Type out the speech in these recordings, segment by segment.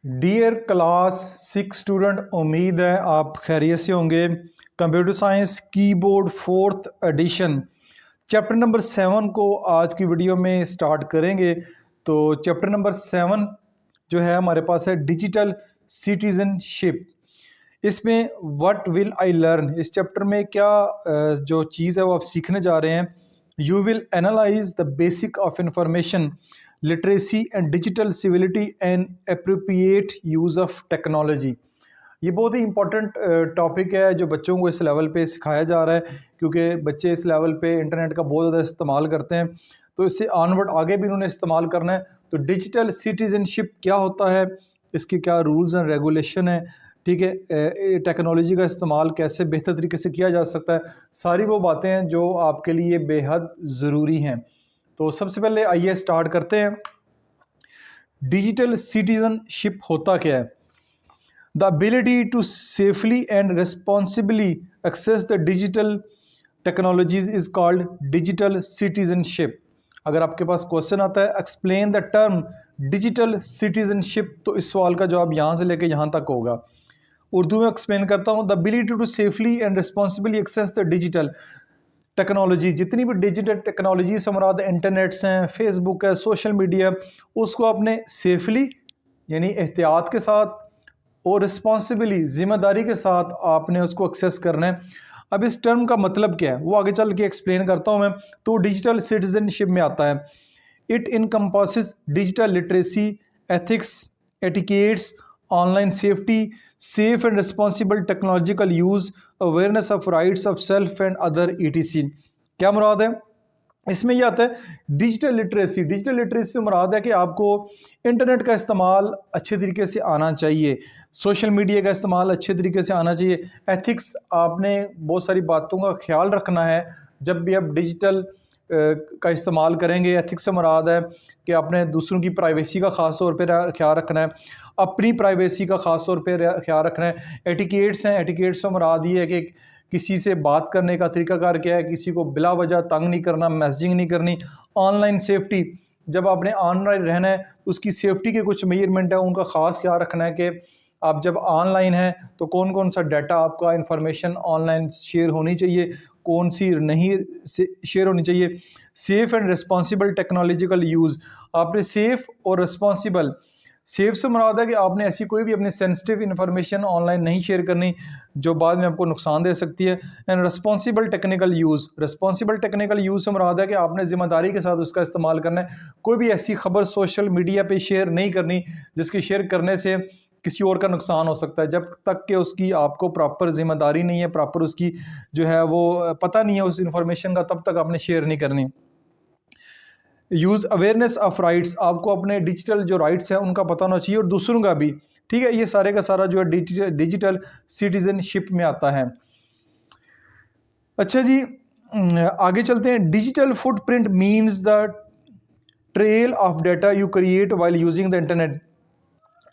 Dear class 6 student, उम्मीद है आप खैरियत से होंगे। Computer science keyboard 4th edition chapter number 7 को आज की वीडियो में स्टार्ट करेंगे। तो चैप्टर नंबर 7 जो है हमारे पास है डिजिटल सिटीजनशिप। इसमें व्हाट विल आई लर्न, इस चैप्टर में क्या जो चीज़ है वो आप सीखने जा रहे हैं। You will analyse the basic of information literacy and digital civility and appropriate use of technology. ये बहुत ही इंपॉर्टेंट टॉपिक है जो बच्चों को इस लेवल पे सिखाया जा रहा है, क्योंकि बच्चे इस लेवल पे इंटरनेट का बहुत ज़्यादा इस्तेमाल करते हैं। तो इससे ऑनवर्ड आगे भी उन्होंने इस्तेमाल करना है। तो डिजिटल सिटीजनशिप क्या होता है, इसके क्या रूल्स एंड रेगुलेशन है, ठीक है, टेक्नोलॉजी का इस्तेमाल कैसे बेहतर तरीके से किया जा सकता है, सारी वो बातें हैं जो आपके लिए बेहद ज़रूरी हैं। तो सबसे पहले आइए स्टार्ट करते हैं। डिजिटल सिटीजनशिप होता क्या है? The ability to safely and responsibly access the digital technologies is called digital citizenship. अगर आपके पास क्वेश्चन आता है explain the term digital citizenship, तो इस सवाल का जवाब यहाँ से लेके यहाँ तक होगा। उर्दू में एक्सप्लेन करता हूँ। The ability to safely and responsibly access the digital technology, जितनी भी डिजिटल टेक्नोलॉजी से मुराद इंटरनेट्स हैं, फेसबुक है, सोशल मीडिया, उसको आपने सेफली यानी एहतियात के साथ और रिस्पॉन्सिबली ज़िम्मेदारी के साथ आपने उसको एक्सेस करना है। अब इस टर्म का मतलब क्या है वो आगे चल के एक्सप्लेन करता हूँ मैं। तो डिजिटल सिटीजनशिप में आता है it encompasses digital literacy, ethics, etiquettes, online safety, safe and responsible technological use, awareness of rights of self and other ETC। क्या मुराद है इसमें? यह आता है डिजिटल लिटरेसी। डिजिटल लिटरेसी से मुराद है कि आपको इंटरनेट का इस्तेमाल अच्छे तरीके से आना चाहिए, सोशल मीडिया का इस्तेमाल अच्छे तरीके से आना चाहिए। एथिक्स, आपने बहुत सारी बातों का ख्याल रखना है जब भी आप डिजिटल का इस्तेमाल करेंगे। एथिक्स से मुराद है कि आपने दूसरों की प्राइवेसी का ख़ास तौर पर ख्याल रखना है, अपनी प्राइवेसी का ख़ास तौर पर ख्याल रखना है। एटिकेट्स हैं, एटिकेट्स से मुराद ये है कि किसी से बात करने का तरीकाकार क्या है, किसी को बिला वजह तंग नहीं करना, मैसेजिंग नहीं करनी। ऑनलाइन सेफ्टी, जब आपने ऑनलाइन रहना है उसकी सेफ्टी के कुछ मेजरमेंट है, उनका ख़ास ख्याल रखना है कि आप जब ऑनलाइन हैं तो कौन कौन सा डाटा आपका इंफॉर्मेशन ऑनलाइन शेयर होनी चाहिए, कौन सी नहीं शेयर होनी चाहिए। Safe and responsible technological use, आपने सेफ़ और रिस्पॉन्सिबल, सेफ से मुराद है कि आपने ऐसी कोई भी अपनी सेंसिटिव इन्फॉर्मेशन ऑनलाइन नहीं शेयर करनी जो बाद में आपको नुकसान दे सकती है। And responsible technical use, responsible technical use से मुराद है कि आपने ज़िम्मेदारी के साथ उसका इस्तेमाल करना है। कोई भी ऐसी खबर सोशल मीडिया पे शेयर नहीं करनी जिसकी शेयर करने से किसी और का नुकसान हो सकता है, जब तक कि उसकी आपको प्रॉपर ज़िम्मेदारी नहीं है, प्रॉपर उसकी जो है वो पता नहीं है उस इंफॉर्मेशन का, तब तक आपने शेयर नहीं करनी। यूज़ अवेयरनेस ऑफ राइट्स, आपको अपने डिजिटल जो राइट्स हैं उनका पता होना चाहिए और दूसरों का भी, ठीक है। ये सारे का सारा जो है डिजिटल सिटीजनशिप में आता है। अच्छा जी, आगे चलते हैं। Digital footprint means the trail of data you create while using the internet.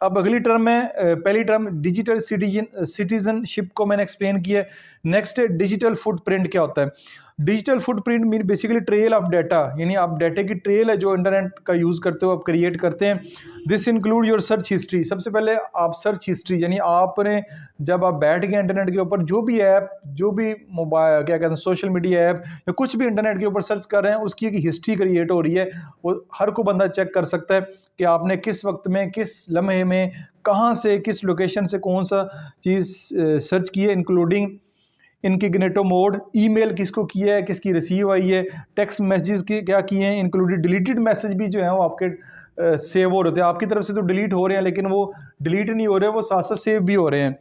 अब अगली टर्म है, पहली टर्म डिजिटल सिटीजनशिप को मैंने एक्सप्लेन किया है। नेक्स्ट है डिजिटल फुटप्रिंट। क्या होता है? Digital footprint mean basically trail of data, यानी आप डाटा की ट्रेल है जो इंटरनेट का यूज़ करते हो आप क्रिएट करते हैं। This include your search history. सबसे पहले आप सर्च हिस्ट्री, यानी आपने जब आप बैठ गए इंटरनेट के ऊपर जो भी ऐप, जो भी मोबाइल क्या कहते हैं सोशल मीडिया ऐप या कुछ भी इंटरनेट के ऊपर सर्च कर रहे हैं, उसकी एक हिस्ट्री क्रिएट हो रही है। वो हर को बंदा चेक कर सकता है कि आपने किस वक्त में, किस लम्हे में, कहाँ से, किस लोकेशन से कौन सा चीज़ सर्च की है, इंक्लूडिंग इनकॉग्निटो मोड, ईमेल किसको किया है, किसकी रिसीव आई है, टेक्स्ट मैसेजेस के क्या किए हैं, इंक्लूडेड डिलीटेड मैसेज भी जो है वो आपके सेव हो रहे थे। आपकी तरफ से तो डिलीट हो रहे हैं लेकिन वो डिलीट नहीं हो रहे, वो साथ साथ सेव भी हो रहे हैं।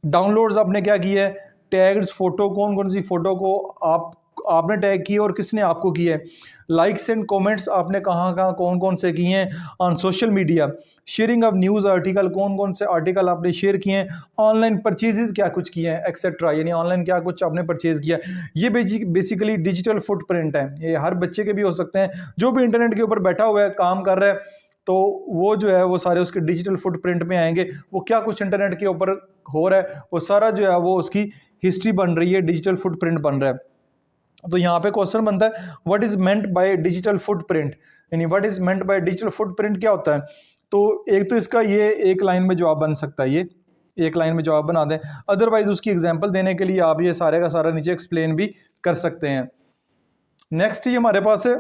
डाउनलोड्स आपने क्या किया है, टैग्स, फ़ोटो, कौन कौन सी फ़ोटो को आपने टैग किया और किसने आपको किया है। लाइक्स एंड कमेंट्स आपने कहाँ कहाँ कौन कौन से किए हैं on social media. Sharing of news article, कौन कौन से आर्टिकल आपने शेयर किए हैं। ऑनलाइन परचेजेस क्या कुछ किए हैं एक्सेट्रा, यानी ऑनलाइन क्या कुछ आपने परचेज किया। ये बेसिकली डिजिटल फुटप्रिंट है। ये हर बच्चे के भी हो सकते हैं, जो भी इंटरनेट के ऊपर बैठा हुआ है, काम कर रहा है, तो वो जो है वो सारे उसके डिजिटल फुटप्रिंट में आएंगे। वो क्या कुछ इंटरनेट के ऊपर हो रहा है वो सारा जो है वो उसकी हिस्ट्री बन रही है, डिजिटल फुटप्रिंट बन रहा है। तो यहाँ पे क्वेश्चन बनता है what is meant by digital footprint, यानी what is meant by digital footprint क्या होता है? तो एक तो इसका ये एक लाइन में जवाब बन सकता है, ये एक लाइन में जवाब बना दें। अदरवाइज उसकी एग्जांपल देने के लिए आप ये सारे का सारा नीचे एक्सप्लेन भी कर सकते हैं। नेक्स्ट ये हमारे पास है,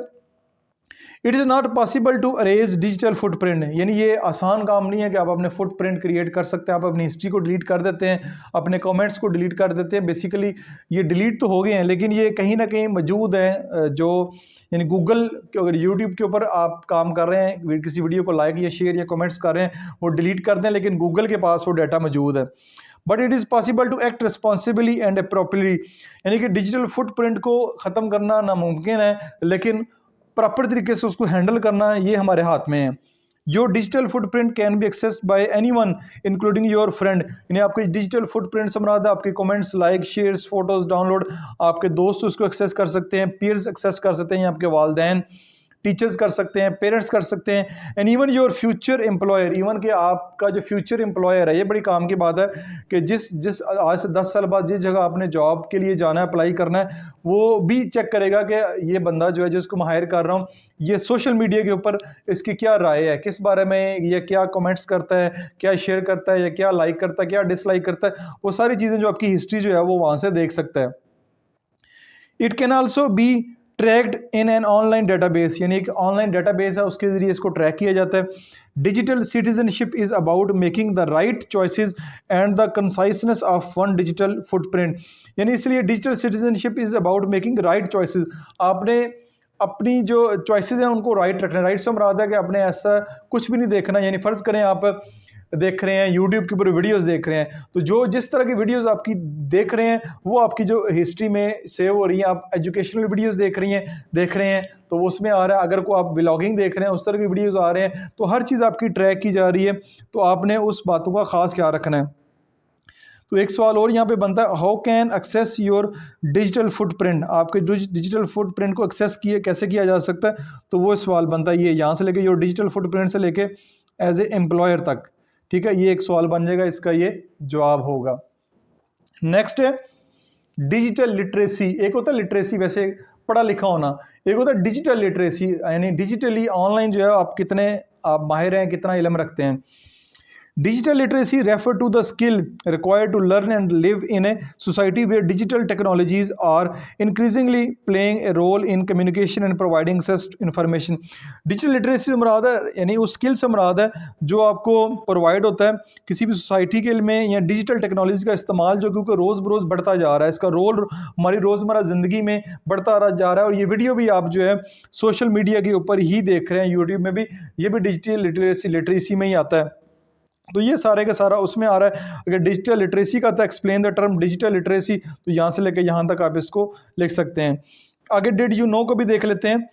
it is not possible to erase digital footprint, यानी ये आसान काम नहीं है कि आप अपने फुटप्रिंट क्रिएट कर सकते हैं। आप अपनी हिस्ट्री को डिलीट कर देते हैं, अपने कमेंट्स को डिलीट कर देते हैं। बेसिकली ये डिलीट तो हो गए हैं, लेकिन ये कहीं ना कहीं मौजूद हैं, जो यानी गूगल के अगर यूट्यूब के ऊपर आप काम कर रहे हैं, किसी वीडियो को लाइक या शेयर या कमेंट्स कर रहे हैं, वो डिलीट कर दें, लेकिन गूगल के पास वो डाटा मौजूद है। But it is possible to act responsibly and appropriately, यानी कि डिजिटल फुटप्रिंट को ख़त्म करना नामुमकिन है, लेकिन प्रॉपर तरीके से उसको हैंडल करना ये हमारे हाथ में है। Your digital footprint can B accessed bye anyone including your friend, यानी आपके डिजिटल फुटप्रिंट से मुराद है आपके comments, like, shares, photos download, आपके दोस्त उसको एक्सेस कर सकते हैं, पीयर्स एक्सेस कर सकते हैं, या आपके वालिदैन, टीचर्स कर सकते हैं, पेरेंट्स कर सकते हैं, and even your future employer, even कि आपका जो फ्यूचर एम्प्लॉयर है, ये बड़ी काम की बात है कि जिस आज से 10 साल बाद जिस जगह आपने जॉब के लिए जाना है, अप्लाई करना है, वो भी चेक करेगा कि ये बंदा जो है जिसको मैं हायर कर रहा हूँ, ये सोशल मीडिया के ऊपर इसकी क्या राय है, किस बारे में ये क्या कमेंट्स करता है, क्या शेयर करता है, या क्या लाइक करता है, क्या डिसलाइक करता है, वो सारी चीज़ें जो आपकी हिस्ट्री जो है वो वहाँ से देख सकता है। It can also be tracked in an online database, यानी एक ऑनलाइन डेटाबेस है, उसके ज़रिए इसको ट्रैक किया जाता है। Digital citizenship is about making the right choices and the conciseness of one digital footprint, यानी इसलिए digital citizenship is about making right choices, आपने अपनी जो चॉइसेस हैं उनको राइट रखना है। राइट से मुराद है कि आपने ऐसा कुछ भी नहीं देखना, यानी फ़र्ज़ करें आप देख रहे हैं यूट्यूब के ऊपर वीडियोस देख रहे हैं, तो जो जिस तरह की वीडियोस आपकी देख रहे हैं वो आपकी जो हिस्ट्री में सेव हो रही हैं। आप एजुकेशनल वीडियोस देख रहे हैं तो वो उसमें आ रहा है। अगर कोई आप व्लॉगिंग देख रहे हैं, उस तरह की वीडियोस आ रहे हैं, तो हर चीज़ आपकी ट्रैक की जा रही है, तो आपने उस बातों का ख़ास ख्याल रखना है। तो एक सवाल और यहाँ पे बनता है, how can access your digital footprint, आपके डिजिटल फुटप्रिंट को एक्सेस कैसे किया जा सकता है, तो वो सवाल बनता है ये यहाँ से लेके योर डिजिटल फुटप्रिंट से लेके एज ए एम्प्लॉयर तक, ठीक है, ये एक सवाल बन जाएगा, इसका ये जवाब होगा। नेक्स्ट है डिजिटल लिटरेसी। एक होता है लिटरेसी, वैसे पढ़ा लिखा होना, एक होता है डिजिटल लिटरेसी, यानी डिजिटली ऑनलाइन जो है आप कितने आप माहिर हैं, कितना इल्म रखते हैं। Digital literacy refer to the skill required to learn and live in a society where digital technologies are increasingly playing a role in communication and providing access to information. Digital literacy से मुराद है, यानी उस skill से मुराद है जो आपको प्रोवाइड होता है किसी भी सोसाइटी के में, या डिजिटल टेक्नोलॉजी का इस्तेमाल जो क्योंकि रोज़ बरोज़ बढ़ता जा रहा है, इसका रोल हमारी रोज़मर्रा ज़िंदगी में बढ़ता जा रहा है। और ये वीडियो भी आप जो है सोशल मीडिया के ऊपर ही देख रहे हैं, यूट्यूब में भी, ये भी डिजिटल लिटरेसी में ही आता है। तो ये सारे का सारा उसमें आ रहा है। अगर डिजिटल लिटरेसी का था, explain the term digital literacy, तो यहाँ से लेकर यहाँ तक आप इसको लिख सकते हैं। आगे डिड यू नो को भी देख लेते हैं।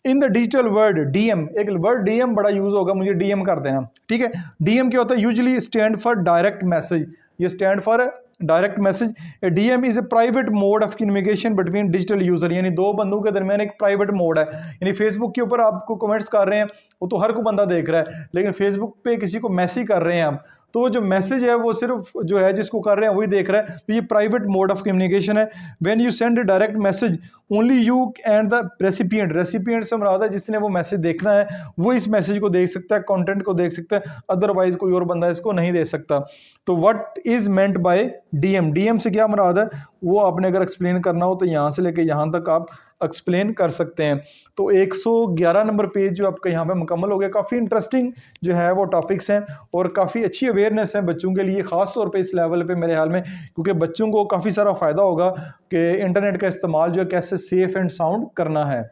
In the digital word, DM, एक वर्ड डीएम बड़ा यूज होगा, मुझे डीएम कर देना, ठीक है। डीएम क्या होता है, usually stand for direct message, ये stand for direct message. DM is a private mode of communication between digital user, यानी दो बंदों के दरमियान एक प्राइवेट मोड है। यानी फेसबुक के ऊपर आपको कमेंट्स कर रहे हैं, वो तो हर को बंदा देख रहा है, लेकिन फेसबुक पे किसी को मैसेज कर रहे हैं आप, तो वो जो मैसेज है वो सिर्फ जो है जिसको कर रहे हैं वही देख रहा है, तो ये प्राइवेट मोड ऑफ कम्युनिकेशन है। When you send A direct message only you and the recipient, recipient से मुराद है जिसने वो मैसेज देखना है वो इस मैसेज को देख सकता है, कंटेंट को देख सकता है, अदरवाइज कोई और बंदा इसको नहीं देख सकता। तो what is meant bye DM, DM से क्या मुराद है वो आपने अगर एक्सप्लेन करना हो तो यहाँ से लेकर यहाँ तक आप एक्सप्लेन कर सकते हैं। तो 111 नंबर पेज जो आपका यहाँ पे मुकम्मल हो गया। काफ़ी इंटरेस्टिंग जो है वो टॉपिक्स हैं और काफ़ी अच्छी अवेयरनेस है बच्चों के लिए, ख़ास तौर पे इस लेवल पे मेरे ख्याल में, क्योंकि बच्चों को काफ़ी सारा फ़ायदा होगा कि इंटरनेट का इस्तेमाल जो है कैसे सेफ एंड साउंड करना है।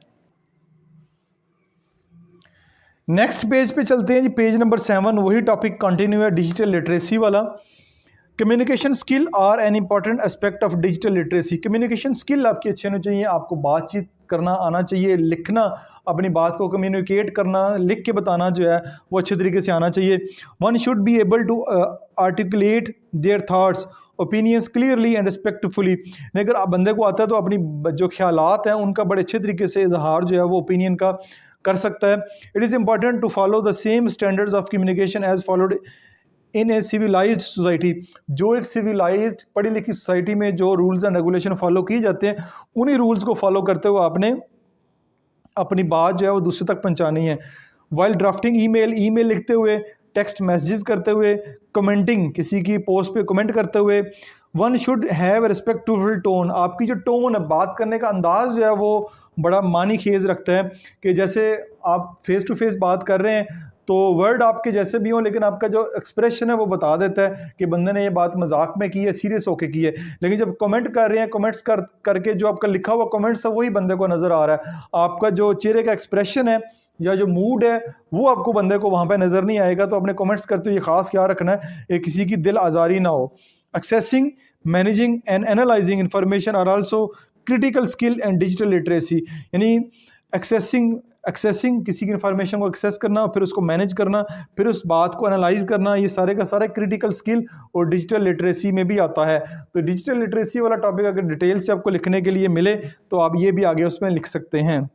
नेक्स्ट पेज पे चलते हैं जी, पेज नंबर 7, वही टॉपिक कंटिन्यू है, डिजिटल लिटरेसी वाला। Communication skill are an important aspect of digital literacy. Communication skill आपकी अच्छी होनी चाहिए, आपको बातचीत करना आना चाहिए, लिखना, अपनी बात को कम्युनिकेट करना, लिख के बताना जो है वो अच्छे तरीके से आना चाहिए। One should be able to articulate their thoughts opinions clearly and respectfully. अगर आप बंदे को आता है तो अपनी जो ख्यालात हैं उनका बड़े अच्छे तरीके से इजहार जो है वो ओपिनियन का कर सकता है। It is important to follow the same standards of communication as followed in a civilised society. जो एक सिविलाइज्ड पढ़ी लिखी सोसाइटी में जो रूल्स एंड रेगुलेशन फॉलो किए जाते हैं, उन्हीं रूल्स को फॉलो करते हुए आपने अपनी बात जो है वो दूसरे तक पहुंचानी है। वाइल ड्राफ्टिंग ईमेल, ईमेल लिखते हुए टेक्स्ट मैसेजेस करते हुए, कमेंटिंग, किसी की पोस्ट पे कमेंट करते हुए। One should have respectful tone, आपकी जो टोन है, बात करने का अंदाज जो है वो बड़ा मानी खेज रखता है कि जैसे आप फेस टू फेस बात कर रहे हैं तो वर्ड आपके जैसे भी हों, लेकिन आपका जो एक्सप्रेशन है वो बता देता है कि बंदे ने ये बात मजाक में की है, सीरियस होके की है। लेकिन जब कमेंट कर रहे हैं, कमेंट्स करके जो आपका लिखा हुआ कमेंट्स है वही बंदे को नज़र आ रहा है, आपका जो चेहरे का एक्सप्रेशन है या जो मूड है वो आपको बंदे को वहाँ पे नज़र नहीं आएगा। तो अपने कमेंट्स करते हुए खास क्या रखना है कि किसी की दिल आज़ारी ना हो। Accessing, managing and analysing information are also critical skill and digital literacy. यानी एक्सेसिंग किसी की इंफॉर्मेशन को एक्सेस करना, फिर उसको मैनेज करना, फिर उस बात को एनालाइज करना, ये सारे का सारा क्रिटिकल स्किल और डिजिटल लिटरेसी में भी आता है। तो डिजिटल लिटरेसी वाला टॉपिक अगर डिटेल से आपको लिखने के लिए मिले तो आप ये भी आगे उसमें लिख सकते हैं।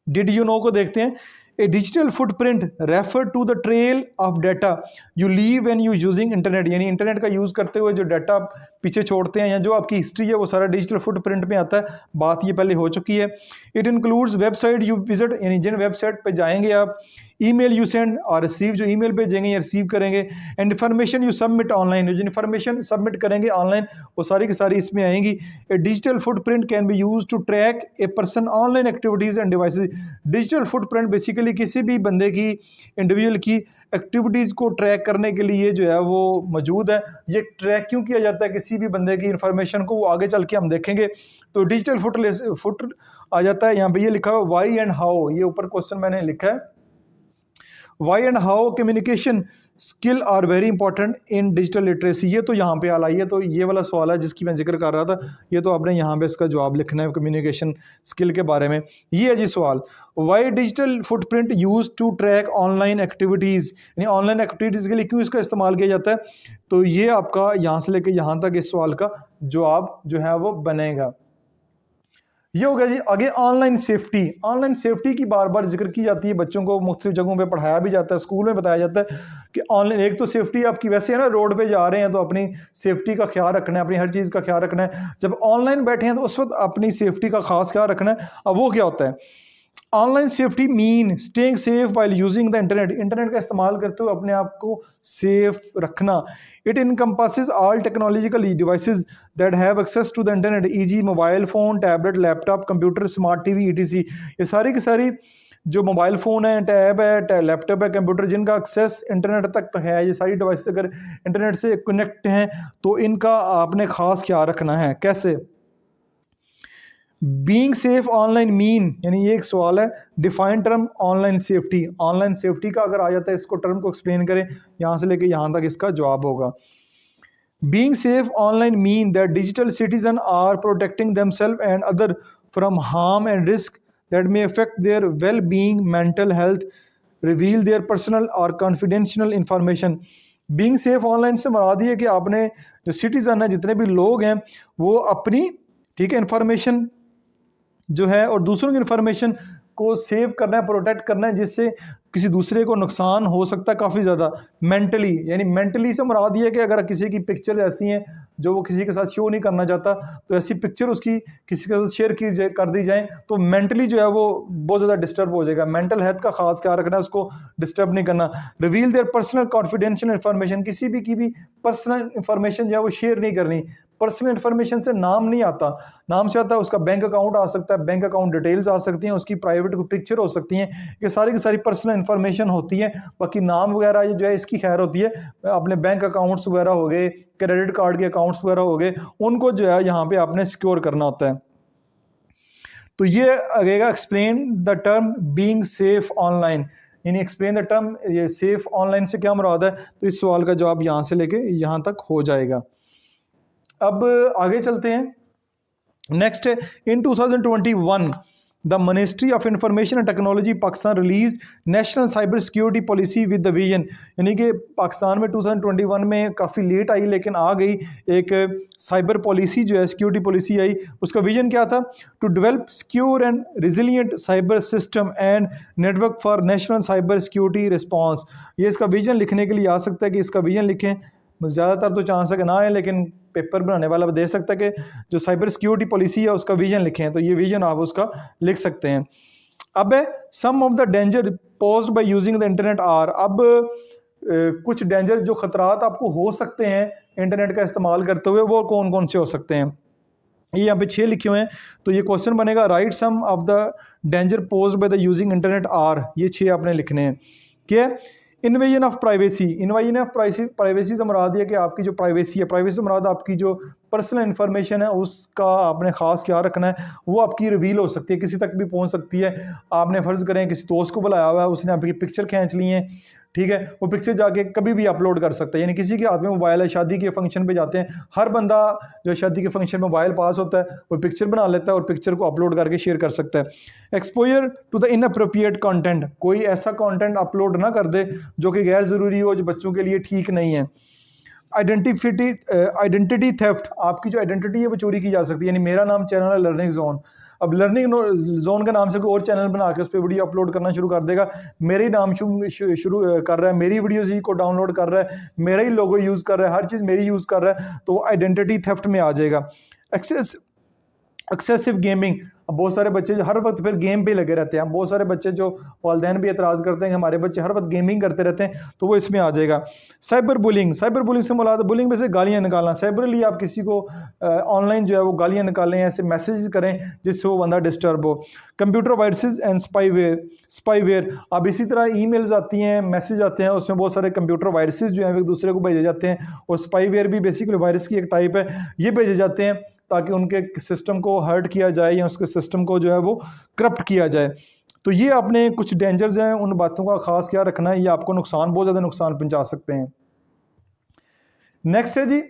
डिड यू नो को देखते हैं। A digital footprint refer to the trail of data you leave when you using internet, यानी इंटरनेट का यूज़ करते हुए जो डाटा पीछे छोड़ते हैं या जो आपकी हिस्ट्री है वो सारा डिजिटल फुटप्रिंट में आता है। बात ये पहले हो चुकी है। It includes website you visit, यानी जिन वेबसाइट पे जाएंगे आप, ईमेल यू सेंड और रिसीव, जो ईमेल भेजेंगे या रिसीव करेंगे, and information you submit online, जो इन्फॉर्मेशन सबमिट करेंगे ऑनलाइन वो सारी की सारी इसमें आएंगी। A digital footprint can be use to track a person online activities and devices. Digital footprint basically किसी भी बंदे की, इंडिविजुअल की एक्टिविटीज़ को ट्रैक करने के लिए जो है वो मौजूद है। ये ट्रैक क्यों किया जाता है किसी भी बंदे की इंफॉर्मेशन को, वो आगे चल के हम देखेंगे। तो डिजिटल फुट आ जाता है, यहाँ पे ये लिखा हुआ वाई एंड हाउ, ये ऊपर क्वेश्चन मैंने लिखा है, why and how communication skill are very important in digital literacy. ये तो यहाँ पे आ आई है, तो ये वाला सवाल है जिसकी मैं जिक्र कर रहा था, ये तो आपने यहाँ पे इसका जवाब लिखना है कम्युनिकेशन स्किल के बारे में। ये है जी सवाल, why digital footprint use to track online activities, यानी ऑनलाइन एक्टिविटीज़ के लिए क्यों इसका इस्तेमाल किया जाता है। तो ये आपका यहाँ से लेकर यहाँ तक इस सवाल का जवाब जो है वो बनेगा। ये हो गया जी। आगे ऑनलाइन सेफ्टी। ऑनलाइन सेफ्टी की बार बार जिक्र की जाती है, बच्चों को मुख्तलिफ जगहों पे पढ़ाया भी जाता है, स्कूल में बताया जाता है कि ऑनलाइन, एक तो सेफ्टी आपकी वैसे है ना, रोड पे जा रहे हैं तो अपनी सेफ्टी का ख्याल रखना है, अपनी हर चीज़ का ख्याल रखना है। जब ऑनलाइन बैठे हैं तो उस वक्त अपनी सेफ्टी का खास ख्याल रखना है। अब वो क्या होता है, online safety mean staying safe while using the internet, internet का इस्तेमाल करते हुए अपने आप को सेफ रखना। It encompasses all technological devices that have access to the internet, e g. Mobile phone, tablet, laptop, computer, smart TV, e t c. ये सारी की सारी जो मोबाइल फ़ोन है, टैब है, लैपटॉप है, कंप्यूटर, जिनका एक्सेस इंटरनेट तक है, ये सारी डिवाइस अगर इंटरनेट से कनेक्ट हैं तो इनका आपने ख़ास ख्याल रखना है। कैसे? बीइंग सेफ ऑनलाइन मीन, यानी ये एक सवाल है, define term online safety. Online safety का अगर आ जाता है, इसको टर्म को एक्सप्लेन करें, यहाँ से लेके यहाँ तक इसका जवाब होगा। Being safe online mean that digital citizen are protecting themselves and other from harm and risk that may affect their well being, mental health, reveal their personal और confidential information. Being safe online से मुराद ये है कि आपने जो citizen है, जितने भी लोग हैं, वो अपनी, ठीक है, इंफॉर्मेशन जो है और दूसरों की इंफॉर्मेशन को सेव करना है, प्रोटेक्ट करना है, जिससे किसी दूसरे को नुकसान हो सकता है काफ़ी ज़्यादा। मेंटली, यानी मेंटली से मुराद ये है कि अगर किसी की पिक्चर ऐसी हैं जो वो किसी के साथ शो नहीं करना चाहता, तो ऐसी पिक्चर उसकी किसी के साथ शेयर कर दी जाए तो मेंटली जो है वो बहुत ज़्यादा डिस्टर्ब हो जाएगा। मेंटल हेल्थ का खास ख्याल रखना है, उसको डिस्टर्ब नहीं करना। Reveal their personal confidential information, किसी भी की भी पर्सनल इंफॉर्मेशन जो है वो शेयर नहीं करनी। पर्सनल इंफॉर्मेशन से नाम नहीं आता, नाम से आता है उसका बैंक अकाउंट आ सकता है, बैंक अकाउंट डिटेल्स आ सकती हैं, उसकी प्राइवेट पिक्चर हो सकती हैं, ये सारी की सारी पर्सनल इंफॉर्मेशन होती है। बाकी नाम वगैरह जो है इसकी खैर होती है, अपने बैंक अकाउंट्स वगैरह हो गए, क्रेडिट कार्ड के अकाउंट्स वगैरह हो गए, उनको जो है यहाँ पे आपने सिक्योर करना होता है। तो ये आएगा explain the term being safe online, यानी एक्सप्लेन द टर्म, ये सेफ ऑनलाइन से क्या मुराद है। तो इस सवाल का जवाब यहाँ से लेके यहाँ तक हो जाएगा। अब आगे चलते हैं। नेक्स्ट है, इन 2021 the ministry of information and technology Pakistan release national cyber security policy with the vision, यानी कि पाकिस्तान में 2021 में काफ़ी लेट आई लेकिन आ गई एक साइबर पॉलिसी जो है, सिक्योरिटी पॉलिसी आई। उसका विजन क्या था? To develop secure and resilient cyber system and network for national cyber security response. ये इसका विजन लिखने के लिए आ सकता है कि इसका विजन लिखें, ज़्यादातर तो चांस है कि ना है, लेकिन पेपर बनाने वाला दे सकता है कि जो साइबर सिक्योरिटी पॉलिसी है उसका विजन लिखें, तो ये विजन आप उसका लिख सकते हैं। अब है some of the danger posed by using the internet are, अब कुछ डेंजर जो ख़तरात आपको हो सकते हैं इंटरनेट का इस्तेमाल करते हुए, वो कौन कौन से हो सकते हैं। ये यहाँ पे 6 लिखे हुए हैं। तो ये क्वेश्चन बनेगा write some of the danger posed by the using internet are, ये 6 आपने लिखने हैं। क्या है? Invasion of privacy. Invasion of privacy से मुराद है कि आपकी जो प्राइवेसी है, प्राइवेसी से मुराद आपकी जो पर्सनल इन्फॉर्मेशन है उसका आपने खास क्या रखना है, वो आपकी रिवील हो सकती है, किसी तक भी पहुंच सकती है। आपने फ़र्ज़ करें किसी दोस्त को बुलाया हुआ है, उसने आपकी पिक्चर खींच ली है, ठीक है, वो पिक्चर जाके कभी भी अपलोड कर सकता है। यानी किसी के हाथ में मोबाइल है, शादी के फंक्शन पे जाते हैं, हर बंदा जो शादी के फंक्शन में मोबाइल पास होता है वो पिक्चर बना लेता है और पिक्चर को अपलोड करके शेयर कर सकता है। Exposure to the inappropriate content, कोई ऐसा कंटेंट अपलोड ना कर दे जो कि गैर ज़रूरी हो, जो बच्चों के लिए ठीक नहीं है। आइडेंटिटी थेफ्ट, आपकी जो आइडेंटिटी है वो चोरी की जा सकती है। यानी मेरा नाम चैनल है लर्निंग जोन, अब लर्निंग जोन का नाम से कोई और चैनल बना के उस पर वीडियो अपलोड करना शुरू कर देगा, मेरे ही नाम शुरू कर रहा है, मेरी वीडियोज़ ही को डाउनलोड कर रहा है, मेरा ही लोगो यूज़ कर रहा है, हर चीज़ मेरी यूज़ कर रहा है, तो वो आइडेंटिटी थेफ्ट में आ जाएगा। एक्सेसिव गेमिंग, अब बहुत सारे बच्चे जो हर वक्त फिर गेम पे लगे रहते हैं, बहुत सारे बच्चे जो वालिदैन भी एतराज़ करते हैं कि हमारे बच्चे हर वक्त गेमिंग करते रहते हैं, तो वो इसमें आ जाएगा। साइबर बुलिंग, साइबर बुलिंग से मुराद बुलिंग में से गालियाँ निकालना, साइबरली आप किसी को ऑनलाइन जो है वो गालियाँ निकालें, ऐसे मैसेज करें जिससे वो बंदा डिस्टर्ब हो। कंप्यूटर वायरसेस एंड स्पाईवेयर, अब इसी तरह ईमेल्स आती हैं, मैसेज आते हैं, उसमें बहुत सारे कंप्यूटर वायरसेस जो हैं एक दूसरे को भेजे जाते हैं, और स्पाईवेयर भी बेसिकली वायरस की एक टाइप है, ये भेजे जाते हैं ताकि उनके सिस्टम को हर्ट किया जाए या उसके सिस्टम को जो है वो करप्ट किया जाए। तो ये आपने कुछ डेंजर्स हैं, उन बातों का खास क्या रखना है, ये आपको बहुत ज़्यादा नुकसान पहुंचा सकते हैं। नेक्स्ट है जी,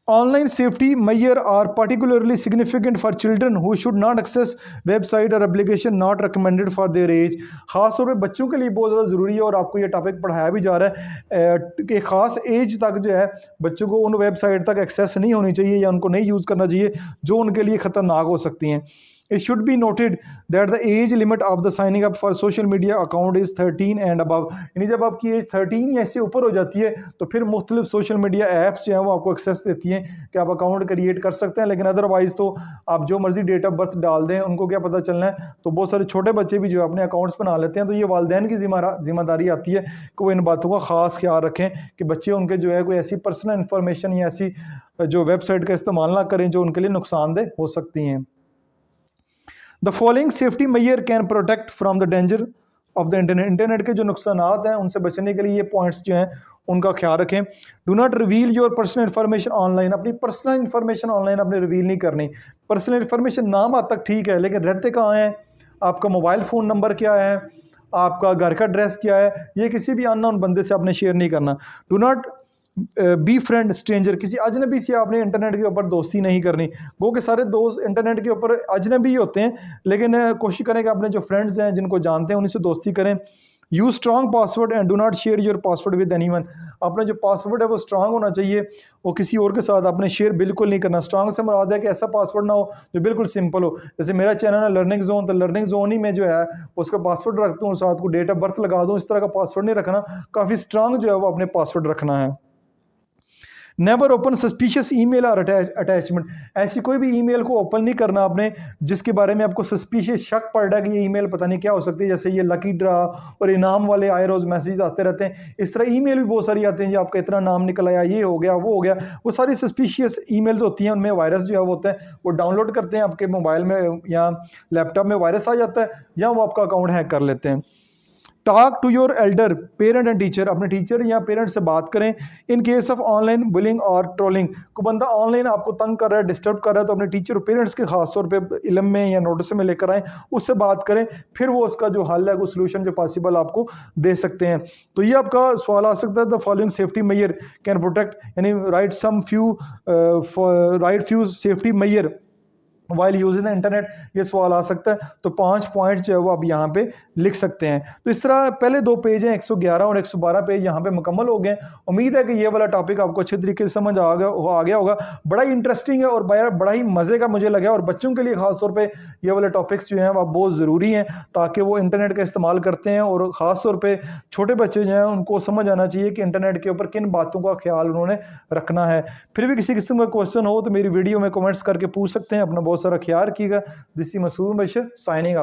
online safety measure are particularly significant for children who should not access website और application not recommended for their age. ख़ास तौर पे बच्चों के लिए बहुत ज़्यादा ज़रूरी है, और आपको ये टॉपिक पढ़ाया भी जा रहा है कि ख़ास एज तक जो है बच्चों को उन वेबसाइट तक एक्सेस नहीं होनी चाहिए या उनको नहीं यूज़ करना चाहिए जो उनके लिए ख़तरनाक हो सकती हैं। It should be noted that the age limit of the signing up for social media account is 13 and above। यानी जब आपकी एज 13 या इससे ऊपर हो जाती है तो फिर मुख्तलिफ सोशल मीडिया ऐप्स जो हैं वो आपको एक्सेस देती हैं कि आप अकाउंट क्रिएट कर सकते हैं, लेकिन अदरवाइज़ तो आप जो मर्जी डेट ऑफ बर्थ डाल दें, उनको क्या पता चलना है। तो बहुत सारे छोटे बच्चे भी जो है अपने अकाउंट्स बना लेते हैं, तो ये वालिदैन की जिम्मेदारी आती है कि वो इन बातों का ख़ास ख्याल रखें कि बच्चे उनके जो है कोई ऐसी पर्सनल इन्फॉर्मेशन या ऐसी जो वेबसाइट का इस्तेमाल ना करें जो उनके लिए नुकसानदेह हो सकती हैं। The following safety measure can protect from the danger of the internet. Internet के जो नुकसानात हैं उनसे बचने के लिए ये पॉइंट्स जो हैं उनका ख्याल रखें। Do not reveal your personal information online, अपनी पर्सनल इन्फॉर्मेशन ऑनलाइन अपने रिवील नहीं करनी। पर्सनल इन्फॉर्मेशन नाम आज तक ठीक है, लेकिन रहते कहाँ हैं, आपका मोबाइल फ़ोन नंबर क्या है, आपका घर का एड्रेस क्या है, ये किसी भी अननोन बंदे से आपने शेयर नहीं करना। Do not be friend stranger, किसी अजनबी से आपने इंटरनेट के ऊपर दोस्ती नहीं करनी। गो के सारे दोस्त इंटरनेट के ऊपर अजनबी ही होते हैं, लेकिन कोशिश करें कि अपने जो फ्रेंड्स हैं जिनको जानते हैं उन्हीं से दोस्ती करें। Use strong password and do not share your password with anyone, अपना जो पासवर्ड है वो स्ट्रांग होना चाहिए, वो किसी और के साथ आपने शेयर बिल्कुल नहीं करना। स्ट्रांग से मुराद है कि ऐसा पासवर्ड ना हो जो बिल्कुल सिंपल हो। जैसे मेरा चैनल है लर्निंग जोन, तो लर्निंग जोन ही में जो है उसका पासवर्ड रखता हूँ, साथ को डेट ऑफ बर्थ लगा दूँ, इस तरह का पासवर्ड नहीं रखना, काफ़ी स्ट्रांग जो है वो अपने पासवर्ड रखना है। नेवर ओपन सस्पिशियस ईमेल और अटैचमेंट, ऐसी कोई भी ईमेल को ओपन नहीं करना आपने जिसके बारे में आपको सस्पिशियस शक पड़ रहा है कि ये ईमेल पता नहीं क्या हो सकती है। जैसे ये लकी ड्रा और इनाम वाले आए रोज़ मैसेज आते रहते हैं, इस तरह ईमेल भी बहुत सारी आते हैं जी आपका इतना नाम निकल आया, ये हो गया वो हो गया, वो सारी सस्पिशियस ईमेल्स होती हैं, उनमें वायरस जो है वो होता है, वो डाउनलोड करते हैं आपके मोबाइल में या लैपटॉप में वायरस आ जाता है या वो आपका अकाउंट हैक कर लेते हैं। Talk to your elder parent and teacher, अपने टीचर या पेरेंट से बात करें। In case of online bullying और ट्रोलिंग, को बंदा ऑनलाइन आपको तंग कर रहा है, डिस्टर्ब कर रहा है, तो अपने टीचर और पेरेंट्स के खास तौर पे इल्म में या नोटिस में लेकर आएँ, उससे बात करें, फिर वो उसका जो हल है, वो सोल्यूशन जो पॉसिबल आपको दे सकते हैं। तो ये आपका सवाल आ सकता है, the following safety measure can protect, यानी write few safety measure while using the internet, ये सवाल आ सकता है। तो 5 पॉइंट जो है वो आप यहाँ पे लिख सकते हैं। तो इस तरह पहले 2 पेज हैं, 111 और 112 पेज यहाँ पे मुकम्मल हो गए। उम्मीद है कि ये वाला टॉपिक आपको अच्छे तरीके से समझ आ गया होगा। बड़ा ही इंटरेस्टिंग है और बड़ा ही मज़े का मुझे लगा, और बच्चों के लिए खास तौर पे ये वाले टॉपिक्स जो हैं वो बहुत ज़रूरी हैं ताकि वो इंटरनेट का इस्तेमाल करते हैं, और ख़ास तौर पर छोटे बच्चे जो हैं उनको समझ आना चाहिए कि इंटरनेट के ऊपर किन बातों का ख्याल उन्होंने रखना है। फिर भी किसी किस्म का क्वेश्चन हो तो मेरी वीडियो में कमेंट्स करके पूछ सकते हैं। अपना बहुत सारा ख्याल रखिएगा। This is Masood Bashir signing out.